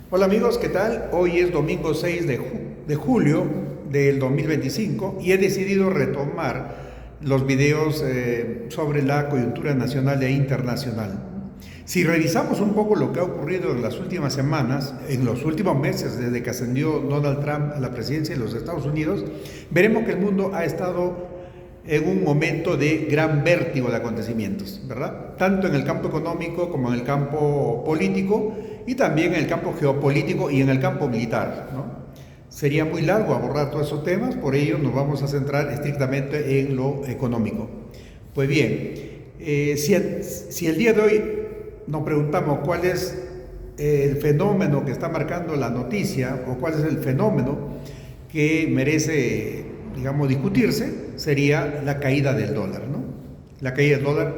Hola amigos, ¿qué tal? Hoy es domingo 6 de julio del 2025 y he decidido retomar los videos sobre la coyuntura nacional e internacional. Si revisamos un poco lo que ha ocurrido en las últimas semanas, en los últimos meses, desde que ascendió Donald Trump a la presidencia de los Estados Unidos, veremos que el mundo ha estado en un momento de gran vértigo de acontecimientos, ¿verdad? Tanto en el campo económico como en el campo político y también en el campo geopolítico y en el campo militar, ¿no? Sería muy largo abordar todos esos temas, por ello nos vamos a centrar estrictamente en lo económico. Pues bien, si el día de hoy nos preguntamos cuál es el fenómeno que está marcando la noticia o cuál es el fenómeno que merece, digamos, discutirse, sería la caída del dólar, ¿no? La caída del dólar.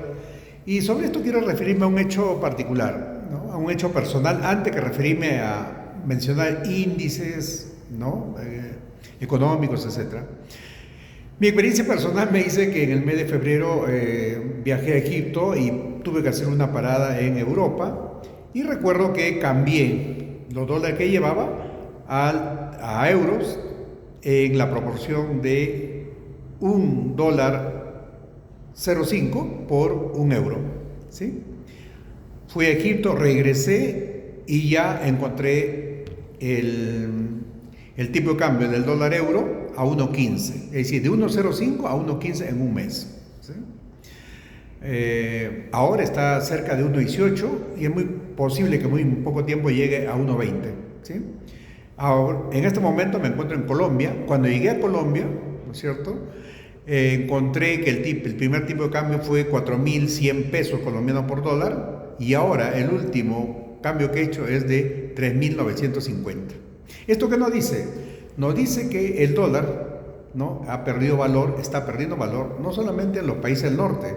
Y sobre esto quiero referirme a un hecho particular, ¿no? A un hecho personal, antes que referirme a mencionar índices, ¿no? Económicos, etc. Mi experiencia personal me dice que en el mes de febrero viajé a Egipto y tuve que hacer una parada en Europa y recuerdo que cambié los dólares que llevaba a euros en la proporción de $1.05 por €1, ¿sí? Fui a Egipto, regresé y ya encontré el tipo de cambio del dólar euro a 1.15, es decir, de 1.05 a 1.15 en un mes, ¿sí? Ahora está cerca de 1.18 y es muy posible que muy poco tiempo llegue a 1.20, ¿sí? Ahora, en este momento me encuentro en Colombia. Cuando llegué a Colombia, ¿no es cierto?, encontré que el primer tipo de cambio fue 4.100 pesos colombianos por dólar y ahora el último cambio que he hecho es de 3.950. ¿Esto qué nos dice? Nos dice que el dólar, ¿no?, ha perdido valor, está perdiendo valor, no solamente en los países del norte,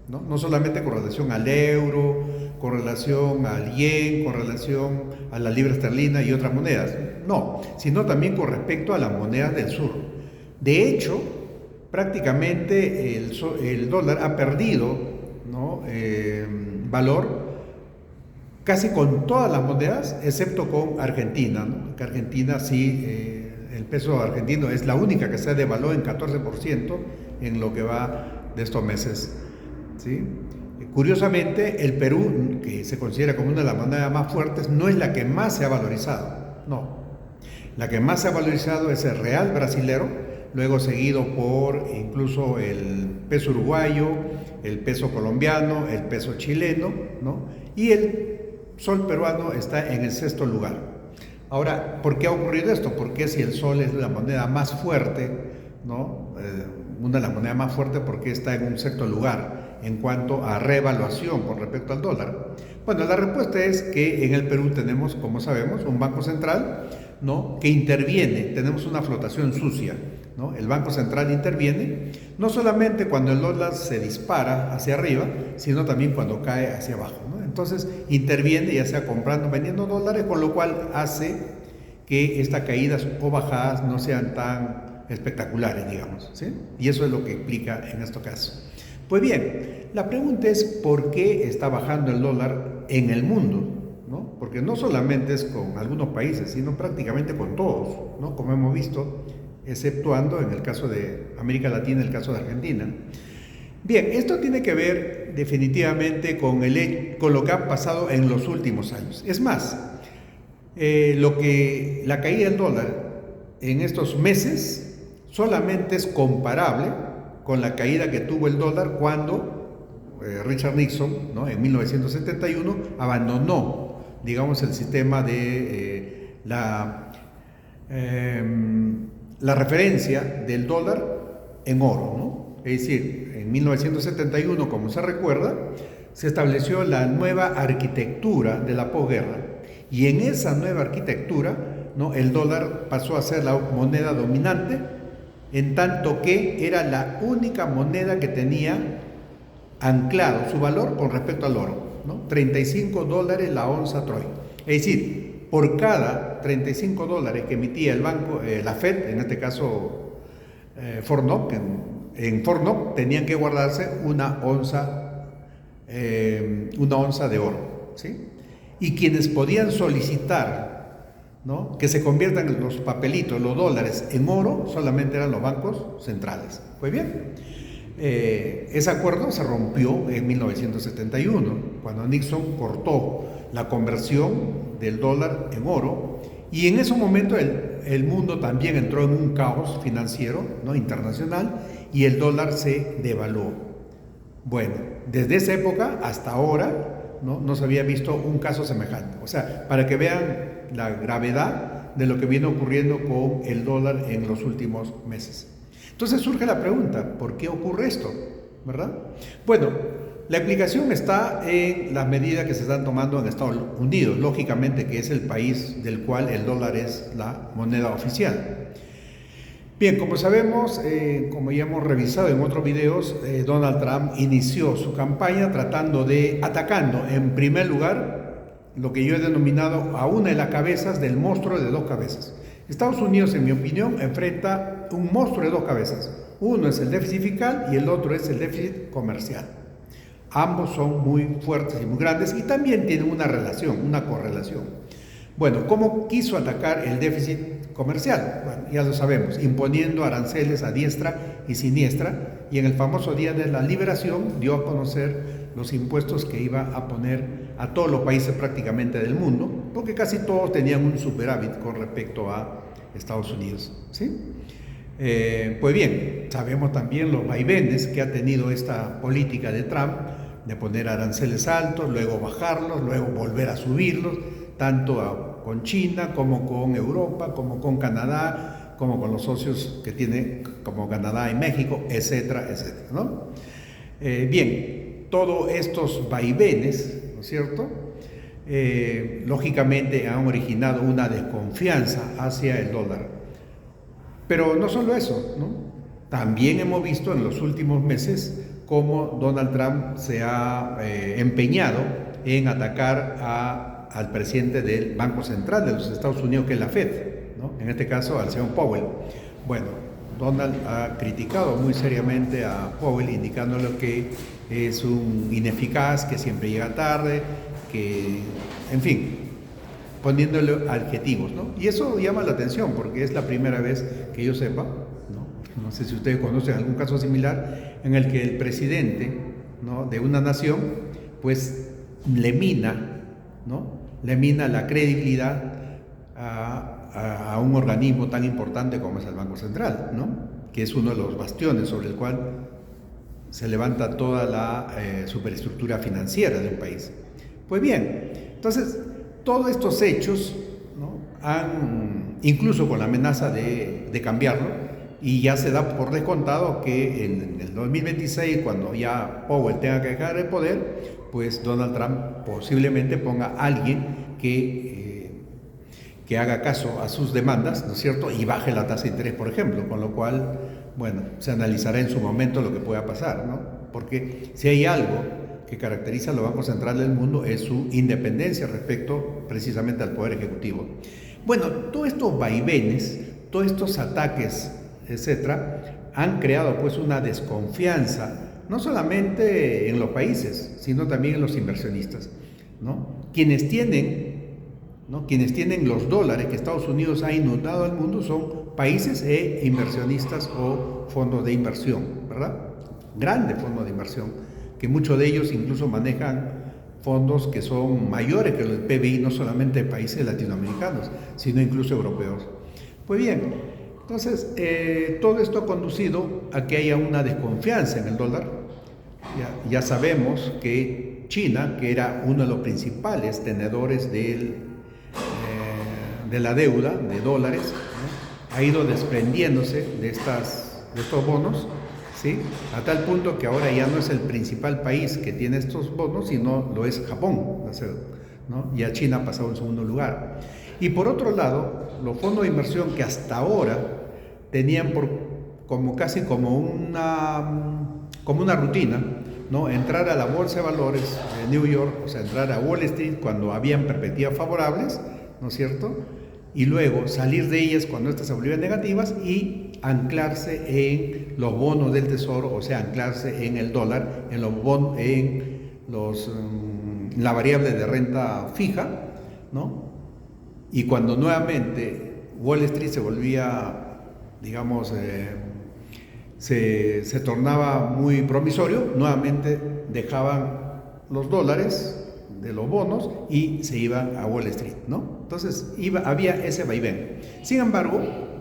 ¿no? No solamente con relación al euro, con relación al yen, con relación a la libra esterlina y otras monedas, no, sino también con respecto a las monedas del sur. De hecho, prácticamente el dólar ha perdido, ¿no?, valor casi con todas las monedas, excepto con Argentina, ¿no? Que Argentina sí, el peso argentino es la única que se ha devaluado en 14% en lo que va de estos meses, ¿sí? Curiosamente, el Perú, que se considera como una de las monedas más fuertes, no es la que más se ha valorizado, no. La que más se ha valorizado es el real brasilero, luego seguido por incluso el peso uruguayo, el peso colombiano, el peso chileno, ¿no? Y el sol peruano está en el sexto lugar. Ahora, ¿por qué ha ocurrido esto? Porque si el sol es la moneda más fuerte, ¿no?, una de las monedas más fuertes, porque está en un sexto lugar en cuanto a revaluación con respecto al dólar. Bueno, la respuesta es que en el Perú tenemos, como sabemos, un banco central, ¿no?, que interviene, tenemos una flotación sucia, ¿no? El Banco Central interviene no solamente cuando el dólar se dispara hacia arriba, sino también cuando cae hacia abajo, ¿no? Entonces interviene ya sea comprando o vendiendo dólares, con lo cual hace que estas caídas o bajadas no sean tan espectaculares, digamos, ¿sí? Y eso es lo que explica en este caso. Pues bien, la pregunta es ¿por qué está bajando el dólar en el mundo? ¿No? Porque no solamente es con algunos países, sino prácticamente con todos, ¿no?, como hemos visto, exceptuando en el caso de América Latina, el caso de Argentina. Bien, esto tiene que ver definitivamente con lo que ha pasado en los últimos años. Es más, la caída del dólar en estos meses solamente es comparable con la caída que tuvo el dólar cuando Richard Nixon, ¿no?, en 1971 abandonó, digamos, el sistema de la referencia del dólar en oro, ¿no? Es decir, en 1971, como se recuerda, se estableció la nueva arquitectura de la posguerra y en esa nueva arquitectura, ¿no?, el dólar pasó a ser la moneda dominante, en tanto que era la única moneda que tenía anclado su valor con respecto al oro, ¿no? $35 la onza Troy. Es decir, por cada $35 que emitía el banco, la Fed, en este caso Fort Knox, en Fort Knox tenían que guardarse una onza de oro, ¿sí? Y quienes podían solicitar ¿no?, que se conviertan los papelitos, los dólares, en oro, solamente eran los bancos centrales. Pues bien, ese acuerdo se rompió en 1971, cuando Nixon cortó la conversión del dólar en oro, y en ese momento el mundo también entró en un caos financiero, ¿no?, internacional, y el dólar se devaluó. Bueno, desde esa época hasta ahora no se había visto un caso semejante. O sea, para que vean la gravedad de lo que viene ocurriendo con el dólar en los últimos meses. Entonces surge la pregunta, ¿por qué ocurre esto? ¿Verdad? Bueno, la explicación está en las medidas que se están tomando en Estados Unidos, lógicamente, que es el país del cual el dólar es la moneda oficial. Bien, como sabemos, como ya hemos revisado en otros videos, Donald Trump inició su campaña atacando en primer lugar lo que yo he denominado a una de las cabezas del monstruo de dos cabezas. Estados Unidos, en mi opinión, enfrenta un monstruo de dos cabezas. Uno es el déficit fiscal y el otro es el déficit comercial. Ambos son muy fuertes y muy grandes y también tienen una relación, una correlación. Bueno, ¿cómo quiso atacar el déficit comercial? Bueno, ya lo sabemos, imponiendo aranceles a diestra y siniestra, y en el famoso Día de la Liberación dio a conocer los impuestos que iba a poner a todos los países prácticamente del mundo, porque casi todos tenían un superávit con respecto a Estados Unidos, ¿sí? Pues bien, sabemos también los vaivenes que ha tenido esta política de Trump de poner aranceles altos, luego bajarlos, luego volver a subirlos, tanto con China como con Europa, como con Canadá, como con los socios que tiene como Canadá y México, etcétera, etcétera, ¿no? Bien, todos estos vaivenes, ¿no es cierto?, lógicamente han originado una desconfianza hacia el dólar. Pero no solo eso, ¿no? También hemos visto en los últimos meses cómo Donald Trump se ha empeñado en atacar al presidente del Banco Central de los Estados Unidos, que es la Fed, ¿no?, en este caso al señor Powell. Bueno, Donald ha criticado muy seriamente a Powell, indicándole que es un ineficaz, que siempre llega tarde, que, en fin, poniéndole adjetivos, ¿no? Y eso llama la atención porque es la primera vez que yo sepa, no sé si ustedes conocen algún caso similar, en el que el presidente, ¿no?, de una nación, pues le mina la credibilidad a un organismo tan importante como es el Banco Central, ¿no?, que es uno de los bastiones sobre el cual se levanta toda la superestructura financiera de un país. Pues bien, entonces todos estos hechos, ¿no?, incluso con la amenaza de cambiarlo, y ya se da por descontado que en el 2026, cuando ya Powell tenga que dejar el poder, pues Donald Trump posiblemente ponga a alguien que haga caso a sus demandas, ¿no es cierto?, y baje la tasa de interés, por ejemplo, con lo cual, bueno, se analizará en su momento lo que pueda pasar, ¿no? Porque si hay algo que caracteriza a los bancos centrales del mundo es su independencia respecto precisamente al poder ejecutivo. Bueno, todos estos vaivenes, todos estos ataques, etcétera, han creado pues una desconfianza, no solamente en los países, sino también en los inversionistas, ¿no? Quienes tienen los dólares que Estados Unidos ha inundado al mundo son países e inversionistas o fondos de inversión, ¿verdad? Grandes fondos de inversión, que muchos de ellos incluso manejan fondos que son mayores que el PBI, no solamente de países latinoamericanos, sino incluso europeos. Pues bien, entonces todo esto ha conducido a que haya una desconfianza en el dólar. Ya sabemos que China, que era uno de los principales tenedores de la deuda de dólares, ¿no?, ha ido desprendiéndose de estos bonos, ¿sí?, a tal punto que ahora ya no es el principal país que tiene estos bonos, sino lo es Japón, ¿no? Ya China ha pasado en segundo lugar. Y por otro lado, los fondos de inversión que hasta ahora tenían casi como una rutina, ¿no?, entrar a la bolsa de valores de New York, o sea, entrar a Wall Street cuando habían perspectivas favorables, ¿no es cierto?, y luego salir de ellas cuando estas se volvían negativas y anclarse en los bonos del tesoro, o sea, anclarse en el dólar, en la variable de renta fija, ¿no?, y cuando nuevamente Wall Street se volvía, digamos, se tornaba muy promisorio, nuevamente dejaban los dólares de los bonos y se iban a Wall Street, ¿no? Entonces había ese vaivén. Sin embargo,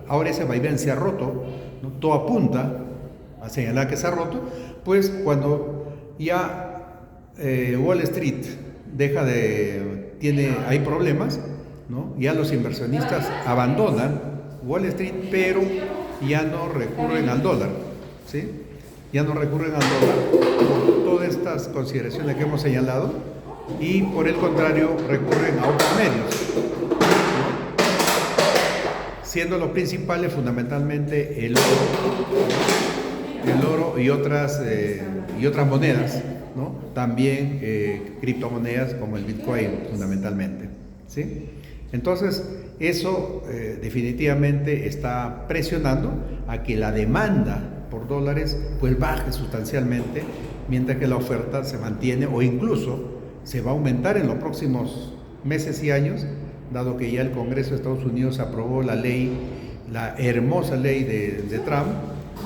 ahora ese vaivén se ha roto, ¿no? Todo apunta a señalar que se ha roto, pues cuando ya Wall Street hay problemas, ¿no? Ya los inversionistas abandonan Wall Street, pero ya no recurren al dólar, ¿sí? Ya no recurren al dólar por todas estas consideraciones que hemos señalado, y por el contrario recurren a otros medios, ¿no? Siendo los principales fundamentalmente el oro y otras monedas, ¿no? También criptomonedas como el Bitcoin fundamentalmente, ¿sí? Entonces eso definitivamente está presionando a que la demanda por dólares pues baje sustancialmente, mientras que la oferta se mantiene o incluso se va a aumentar en los próximos meses y años, dado que ya el Congreso de Estados Unidos aprobó la hermosa ley de Trump,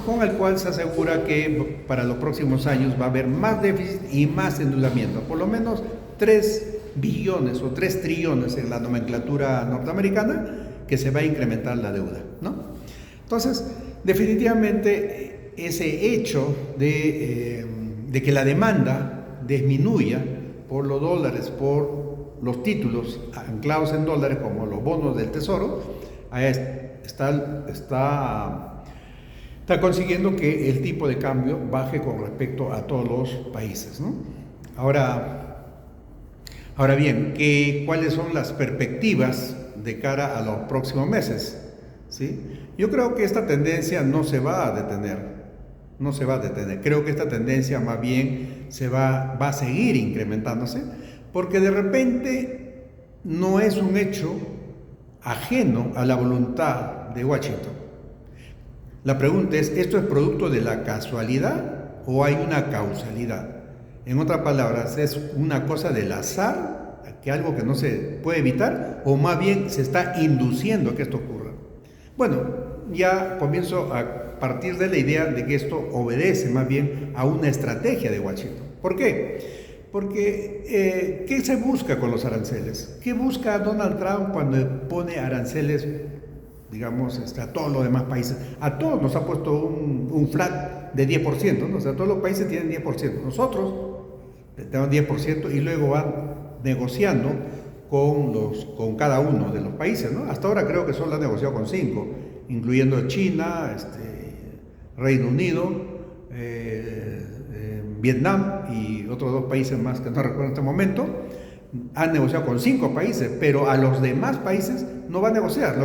con el cual se asegura que para los próximos años va a haber más déficit y más endeudamiento, por lo menos 3 billones o 3 trillones en la nomenclatura norteamericana, que se va a incrementar la deuda, ¿no? Entonces, definitivamente ese hecho de que la demanda disminuya por los dólares, por los títulos anclados en dólares como los bonos del Tesoro, está consiguiendo que el tipo de cambio baje con respecto a todos los países, ¿no? Ahora bien, ¿cuáles son las perspectivas de cara a los próximos meses? ¿Sí? Yo creo que esta tendencia no se va a detener. Creo que esta tendencia más bien va a seguir incrementándose, porque de repente no es un hecho ajeno a la voluntad de Washington. La pregunta es, ¿esto es producto de la casualidad o hay una causalidad? En otras palabras, ¿es una cosa del azar, que algo que no se puede evitar, o más bien se está induciendo a que esto ocurra? Bueno, ya comienzo a partir de la idea de que esto obedece más bien a una estrategia de Washington. ¿Por qué? Porque ¿qué se busca con los aranceles? ¿Qué busca Donald Trump cuando pone aranceles, digamos, a todos los demás países? A todos nos ha puesto un flat de 10%, ¿no? O sea, todos los países tienen 10%. Nosotros tenemos 10% y luego van negociando con cada uno de los países, ¿no? Hasta ahora creo que solo han negociado con 5, incluyendo China, Reino Unido, Vietnam y otros 2 países más que no recuerdo en este momento. Han negociado con 5 países, pero a los demás países no va a negociar.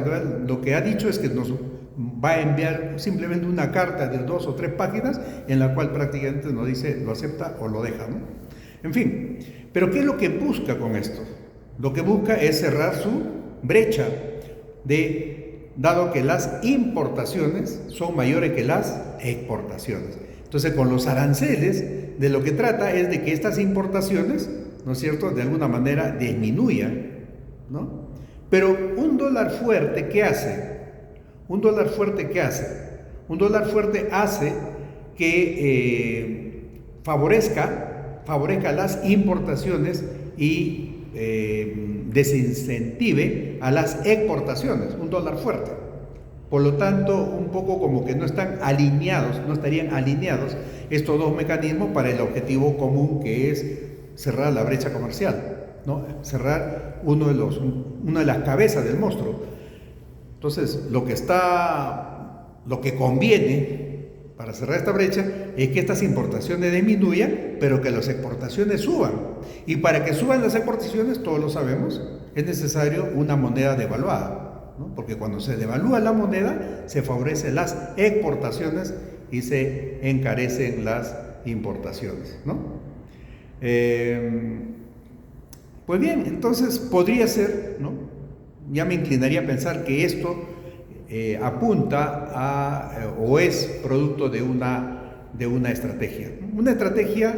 Lo que ha dicho es que nos va a enviar simplemente una carta de 2 o 3 páginas en la cual prácticamente nos dice lo acepta o lo deja, ¿no? En fin, pero ¿qué es lo que busca con esto? Lo que busca es cerrar su brecha, dado que las importaciones son mayores que las exportaciones. Entonces, con los aranceles, de lo que trata es de que estas importaciones, ¿no es cierto?, de alguna manera disminuyan, ¿no? Pero un dólar fuerte, ¿qué hace? Un dólar fuerte hace que favorezca las importaciones y desincentive a las exportaciones, un dólar fuerte. Por lo tanto, un poco como que no estarían alineados estos dos mecanismos para el objetivo común, que es cerrar la brecha comercial, ¿no? Cerrar una de las cabezas del monstruo. Entonces, lo que conviene para cerrar esta brecha es que estas importaciones disminuyan, pero que las exportaciones suban. Y para que suban las exportaciones, todos lo sabemos, es necesario una moneda devaluada, ¿no? Porque cuando se devalúa la moneda, se favorecen las exportaciones y se encarecen las importaciones, ¿no? Pues bien, entonces podría ser, ¿no? Ya me inclinaría a pensar que esto apunta o es producto de una estrategia. Una estrategia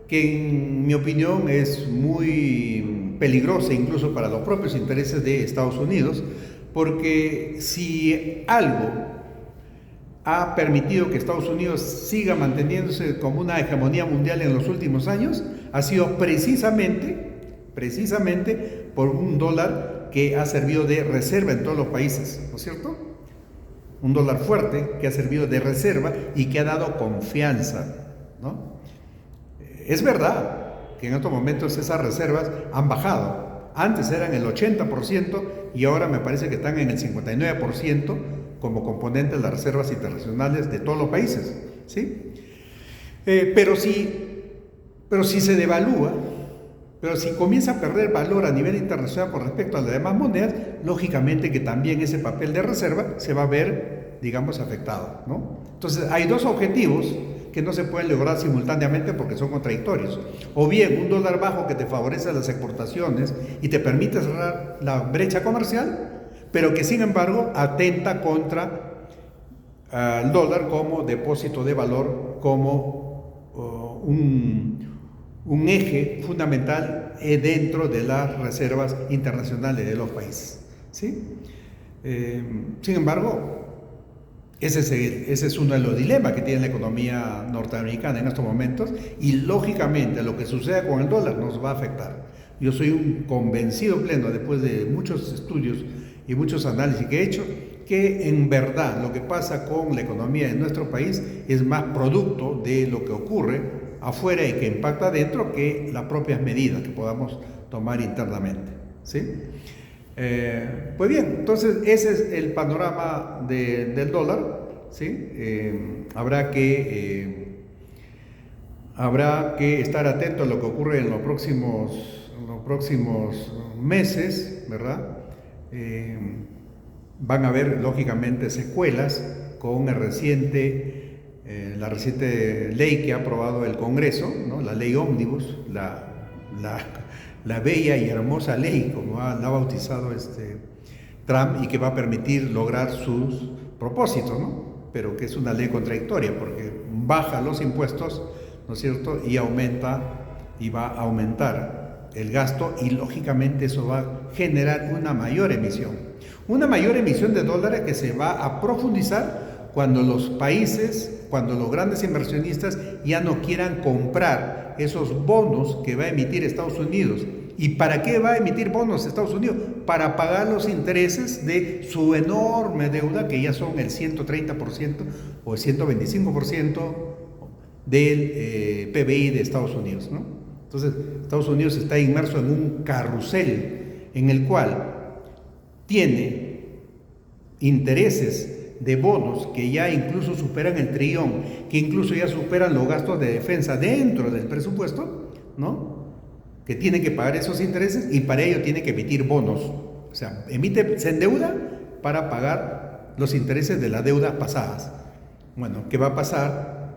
que, en mi opinión, es muy peligrosa incluso para los propios intereses de Estados Unidos, porque si algo ha permitido que Estados Unidos siga manteniéndose como una hegemonía mundial en los últimos años, ha sido precisamente por un dólar que ha servido de reserva en todos los países, ¿no es cierto? Un dólar fuerte que ha servido de reserva y que ha dado confianza, ¿no? Es verdad que en estos momentos esas reservas han bajado. Antes eran el 80% y ahora me parece que están en el 59% como componente de las reservas internacionales de todos los países, ¿sí? Pero si se devalúa, pero si comienza a perder valor a nivel internacional con respecto a las demás monedas, lógicamente que también ese papel de reserva se va a ver, digamos, afectado, ¿no? Entonces hay dos objetivos que no se pueden lograr simultáneamente porque son contradictorios. O bien un dólar bajo que te favorece las exportaciones y te permite cerrar la brecha comercial, pero que sin embargo atenta contra el dólar como depósito de valor, como un eje fundamental dentro de las reservas internacionales de los países, ¿sí? Sin embargo, ese es uno de los dilemas que tiene la economía norteamericana en estos momentos, y lógicamente lo que suceda con el dólar nos va a afectar. Yo soy un convencido pleno, después de muchos estudios y muchos análisis que he hecho, que en verdad lo que pasa con la economía de nuestro país es más producto de lo que ocurre afuera y que impacta adentro que las propias medidas que podamos tomar internamente, ¿sí? Pues bien, entonces ese es el panorama del dólar, ¿sí? Habrá que estar atento a lo que ocurre en los próximos meses, ¿verdad? Van a haber lógicamente secuelas con la reciente ley que ha aprobado el Congreso, ¿no? La ley ómnibus, la bella y hermosa ley, como la ha bautizado Trump, y que va a permitir lograr sus propósitos, ¿no? Pero que es una ley contradictoria porque baja los impuestos, ¿no es cierto? Y va a aumentar el gasto, y lógicamente eso va a generar una mayor emisión de dólares que se va a profundizar cuando los países, cuando los grandes inversionistas ya no quieran comprar esos bonos que va a emitir Estados Unidos. ¿Y para qué va a emitir bonos Estados Unidos? Para pagar los intereses de su enorme deuda, que ya son el 130% o el 125% del PBI de Estados Unidos, ¿no? Entonces, Estados Unidos está inmerso en un carrusel en el cual tiene intereses de bonos que ya incluso superan el trillón, que incluso ya superan los gastos de defensa dentro del presupuesto, ¿no? Que tiene que pagar esos intereses, y para ello tiene que emitir bonos. O sea, se endeuda para pagar los intereses de las deudas pasadas. Bueno, ¿qué va a pasar?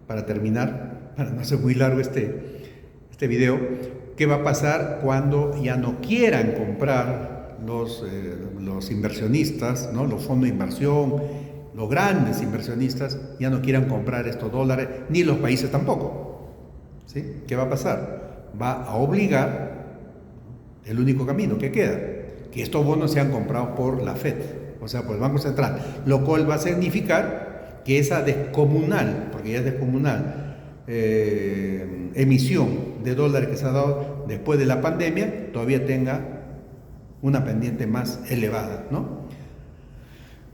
Para terminar, para no ser muy largo este video, ¿qué va a pasar cuando ya no quieran comprar los inversionistas, ¿no? Los fondos de inversión, los grandes inversionistas ya no quieran comprar estos dólares, ni los países tampoco, ¿sí? ¿Qué va a pasar? Va a obligar, el único camino que queda, que estos bonos sean comprados por la FED, o sea, por el Banco Central, lo cual va a significar que esa descomunal, porque ya es descomunal, emisión de dólares que se ha dado después de la pandemia, todavía tenga una pendiente más elevada, ¿no?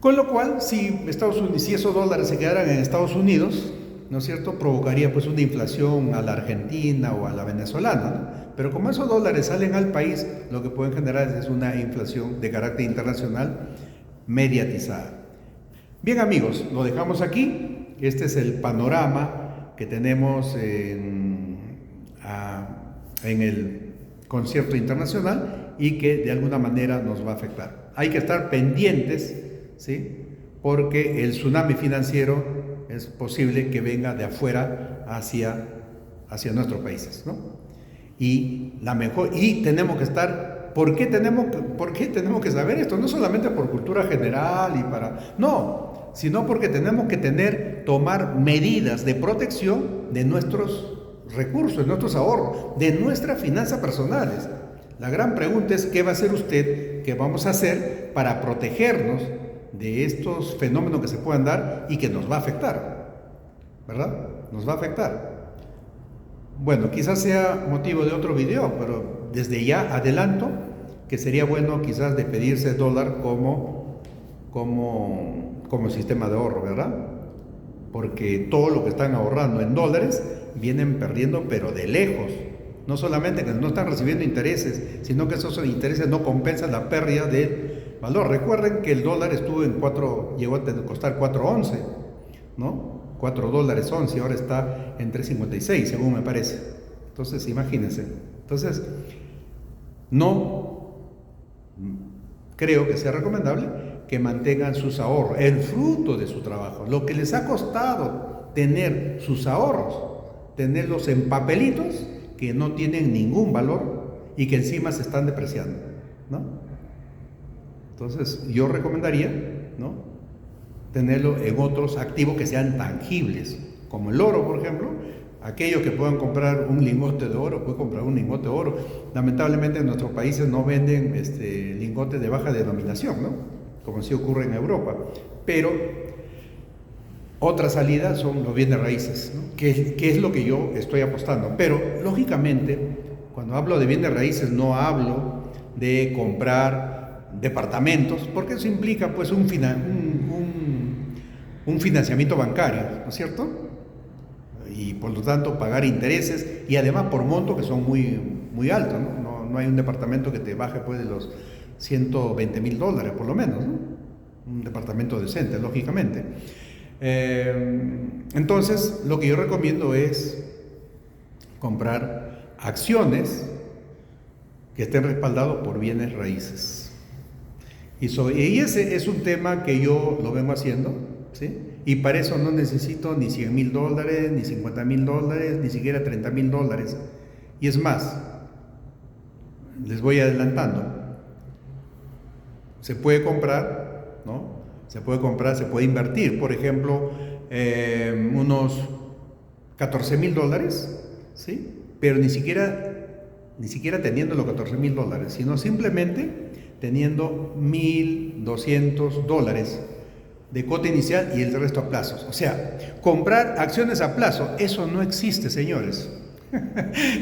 Con lo cual, si esos dólares se quedaran en Estados Unidos, ¿no es cierto?, provocaría pues una inflación a la argentina o a la venezolana, ¿no? Pero como esos dólares salen al país, lo que pueden generar es una inflación de carácter internacional mediatizada. Bien, amigos, lo dejamos aquí. Este es el panorama que tenemos en el concierto internacional y que de alguna manera nos va a afectar. Hay que estar pendientes, ¿sí?, porque el tsunami financiero es posible que venga de afuera hacia nuestros países, ¿no? Y tenemos que estar. ¿Por qué tenemos que saber esto? No solamente por cultura general no, sino porque tenemos que tomar medidas de protección de nuestros recursos, de nuestros ahorros, de nuestras finanzas personales. La gran pregunta es, ¿qué va a hacer usted? ¿Qué vamos a hacer para protegernos de estos fenómenos que se puedan dar y que nos va a afectar? ¿Verdad? Nos va a afectar. Bueno, quizás sea motivo de otro video, pero desde ya adelanto que sería bueno quizás despedirse del dólar como sistema de ahorro, ¿verdad? Porque todo lo que están ahorrando en dólares vienen perdiendo, pero de lejos. No solamente que no están recibiendo intereses, sino que esos intereses no compensan la pérdida del valor. Recuerden que el dólar estuvo en 4, llegó a costar 4.11, ¿no? 4 dólares 11, ahora está en 3.56, según me parece. Entonces, imagínense. Entonces, no creo que sea recomendable que mantengan sus ahorros, el fruto de su trabajo, lo que les ha costado tener sus ahorros, tenerlos en papelitos que no tienen ningún valor y que encima se están depreciando, ¿no? Entonces yo recomendaría, ¿no?, tenerlo en otros activos que sean tangibles, como el oro, por ejemplo. Aquellos que puedan comprar un lingote de oro, pueden comprar un lingote de oro. Lamentablemente en nuestros países no venden lingotes de baja denominación, ¿no?, como sí ocurre en Europa. Pero otra salida son los bienes raíces, ¿no?, que es lo que yo estoy apostando. Pero lógicamente, cuando hablo de bienes raíces, no hablo de comprar departamentos, porque eso implica pues un financiamiento bancario, ¿no es cierto? Y por lo tanto pagar intereses, y además por montos que son muy altos, ¿no? No hay un departamento que te baje pues de los $120,000 por lo menos, ¿no? Un departamento decente, lógicamente. Entonces, lo que yo recomiendo es comprar acciones que estén respaldados por bienes raíces. Y ese es un tema que yo lo vengo haciendo, ¿sí? Y para eso no necesito ni $100,000, ni $50,000, ni siquiera $30,000. Y es más, les voy adelantando, se puede comprar, ¿no? Se puede invertir, por ejemplo, unos $14,000, ¿sí? Pero ni siquiera teniendo los $14,000, sino simplemente teniendo $1,200 de cuota inicial y el resto a plazos. O sea, comprar acciones a plazo, eso no existe, señores.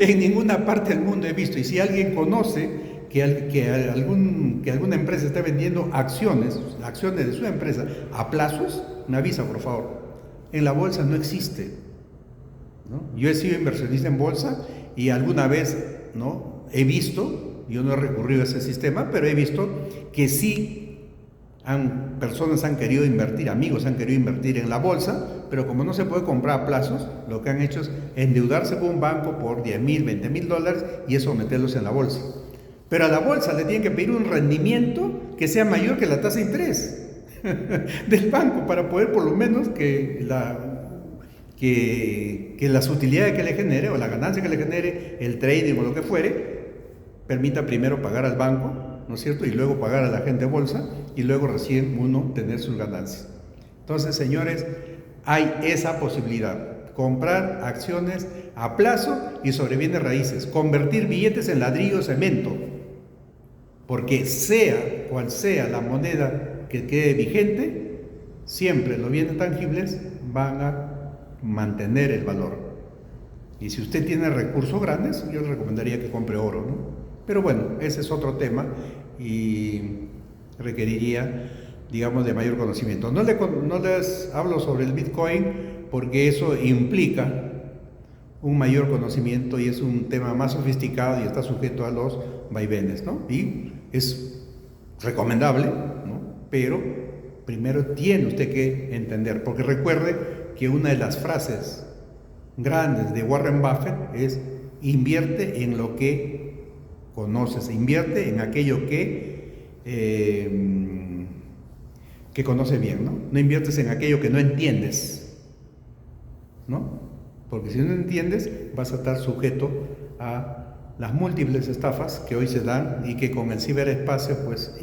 En ninguna parte del mundo he visto. Y si alguien conoce que alguna empresa está vendiendo acciones de su empresa a plazos, me avisa, por favor. En la bolsa no existe, ¿no? Yo he sido inversionista en bolsa y alguna vez, ¿no?, he visto, yo no he recurrido a ese sistema, pero he visto que sí personas han querido invertir, amigos han querido invertir en la bolsa, pero como no se puede comprar a plazos, lo que han hecho es endeudarse con un banco por $10,000, $20,000 y eso meterlos en la bolsa. Pero a la bolsa le tienen que pedir un rendimiento que sea mayor que la tasa de interés del banco para poder por lo menos que las utilidades que le genere o la ganancia que le genere el trading o lo que fuere permita primero pagar al banco, ¿no es cierto?, y luego pagar a la gente de bolsa y luego recién uno tener sus ganancias. Entonces, señores, hay esa posibilidad: comprar acciones a plazo y sobre bienes raíces, convertir billetes en ladrillo o cemento, porque sea cual sea la moneda que quede vigente, siempre los bienes tangibles van a mantener el valor. Y si usted tiene recursos grandes, yo le recomendaría que compre oro, ¿no? Pero bueno, ese es otro tema y requeriría, digamos, de mayor conocimiento. No les hablo sobre el Bitcoin porque eso implica un mayor conocimiento y es un tema más sofisticado y está sujeto a los vaivenes, ¿no? Y es recomendable, ¿no?, pero primero tiene usted que entender, porque recuerde que una de las frases grandes de Warren Buffett es: invierte en lo que conoces, invierte en aquello que conoce bien, ¿no? No inviertes en aquello que no entiendes, ¿no? Porque si no entiendes, vas a estar sujeto a las múltiples estafas que hoy se dan y que con el ciberespacio, pues,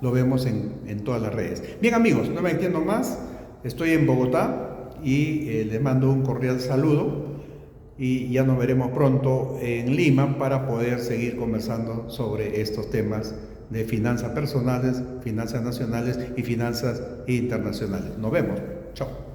lo vemos en todas las redes. Bien, amigos, no me extiendo más. Estoy en Bogotá y les mando un cordial saludo y ya nos veremos pronto en Lima para poder seguir conversando sobre estos temas de finanzas personales, finanzas nacionales y finanzas internacionales. Nos vemos. Chao.